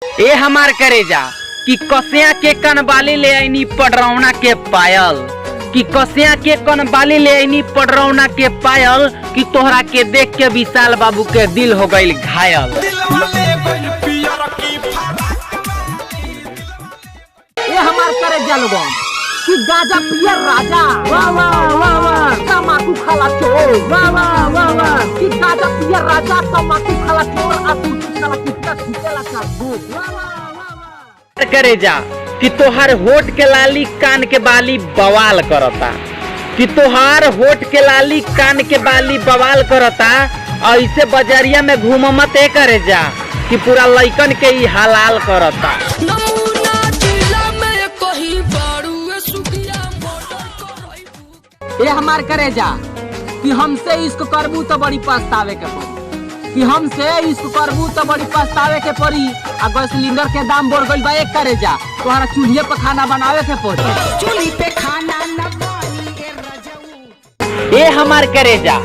ए हमार करेजा कि कसिया के कनबाली ले आईनी पडरौना के पायल, कि कसिया के कनबाली ले आईनी पडरौना के पायल, कि तोहरा के देख के विशाल बाबू के दिल हो गईल घायल। ये हमार करेजा लोगन कि गाजा पियर राजा, वाह वाह वाह वाह, तमाकू खाला चोर, वाह वाह वाह वाह, कि गाजा पियर राजा तमाकू खाला चोर, आतुर्की खाला कितना खींचेला काबू, वाह वाह वाह वाह। करेजा कि तोहार होठ के लाली कान के बाली बवाल करता, कि तोहार होठ के लाली कान के बाली बवाल करता। ऐसे बजरिया में घूम मत करेजा कि पूरा लइकन के ही हलाल करता। ये हमार करेजा कि हमसे इश्क करबू तो बड़ी पछतावे के पड़ी, कि हमसे इश्क करबू तो बड़ी पछतावे के पड़ी। आ गैस सिलेंडर के दाम बढ़ गइल बा एक करेजा, तोहरा चूल्हे पे खाना बनावे के पड़ी, चूल्ही पे खाना न बनी ए रजऊ। ए हमार करेजा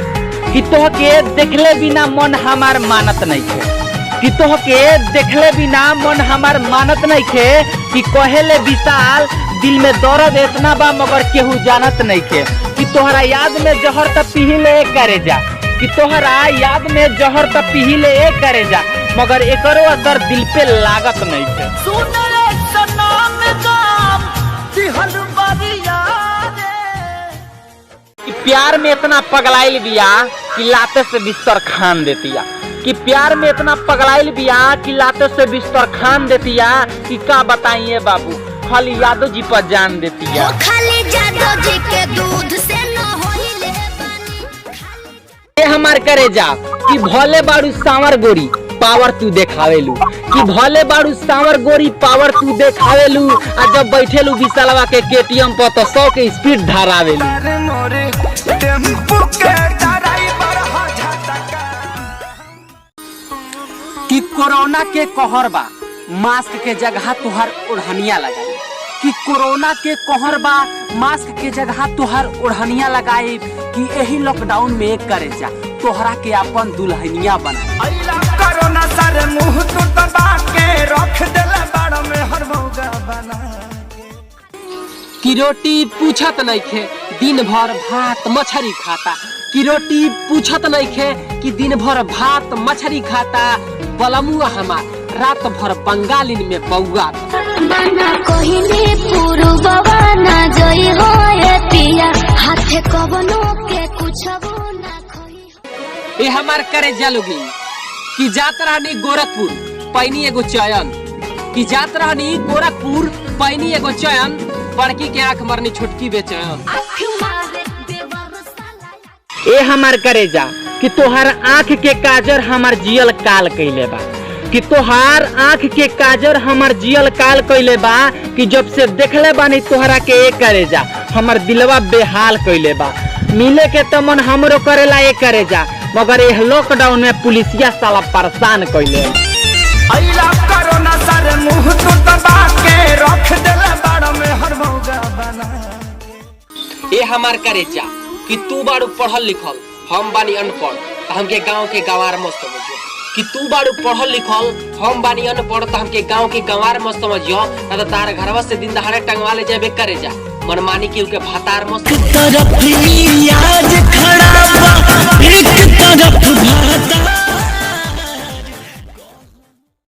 कि तोहके देखले बिना मन हमार मानत नहीं थे, कि तोहके देखले बिना मन हमार मानत नहीं थे, कि कहेले विशाल दिल में दर्द इतना बा मगर केहू जानत नहीं थे, कि तोहरा याद में जहर त पीहिले करेजा, कि तोहरा याद में जहर त पीहिले करेजा, मगर एकरो असर दिल पे लागत नहीं थे। कि प्यार में इतना पगलाइल बिया कि लाते से बिस्तर खान देतिया, कि प्यार में इतना पगलाइल बिया कि लाते से बिस्तर खान देतिया, कि का बताइए बाबू खाली यादव जी पर जान देतिया। खाली यादव जी के दूध से न होइले पानी। ये हमार करेजा कि भोले बाड़ू सांवर गोरी पावर तू देखावेलू, कि भोले बाड़ू सांवर गोरी पावर तू देखावेलू, आ जब बैठेलू विशालवा के केटीएम पर तो 100 के स्पीड धरावेलू। कि कोरोना के कहर बा मास्क के जगह तुहार ओढ़निया लगाई, कि कोरोना के कहर बा मास्क के जगह तुहार ओढ़निया लगाई, कि यही लॉकडाउन में एक करेजा तोहरा के अपन दुल्हनिया बना। कोरोना सारे मुंह तू दबा के रख देले बाड़ में हर मौका बना कि रोटी पूछत नहीं खे दिन भर भात मछरी खाता, कि रोटी पूछत नहीं खे कि दिन भर भात मछरी खाता। बलमुआ हमार रात भर बंगालिन में बउआ कहिने पुरुबवा ना जई हो ए पिया, हाथे कवनो के कुछबो ना खई। ए हमार करेजा लोगिन कि जात रहनी गोरखपुर पैनी एगो चयन, कि जात रहनी गोरखपुर पैनी एगो चयन, बड़की के आंख मरनी छोटकी बेचैन। ए हमार करेजा कि तोहार आँख के काजर हमार जियल काल कइले बा, कि तोहार आँख के काजर हमार जियल काल कइले बा, कि जब से देखले बानी तोहरा के ए करेजा हमार दिलवा बेहाल कइले बा। मिले के तो मन हमरो करेला ए करेजा, मगर ए लॉकडाउन में पुलिसिया साला परेशान कइले। अइला कोरोना सारे मुंह तू दबा के रख देले बाड़ में हर मौका बना। ए हमार करेजा कि तू बाड़ू पढ़ल लिखल हम बानी अनपढ़, हमके गांव के गंवार मत समझियो, कि तू बाड़ू पढ़ल लिखल हम बानी अनपढ़ तो हमके गांव के गंवार मत समझियो, ना तो तार घरवा से दिन दहाड़े टंगवा ले जाबे करेजा, मनमानी के उनके भातार मत तरफ आज खड़ा बा एक तरफ भाता।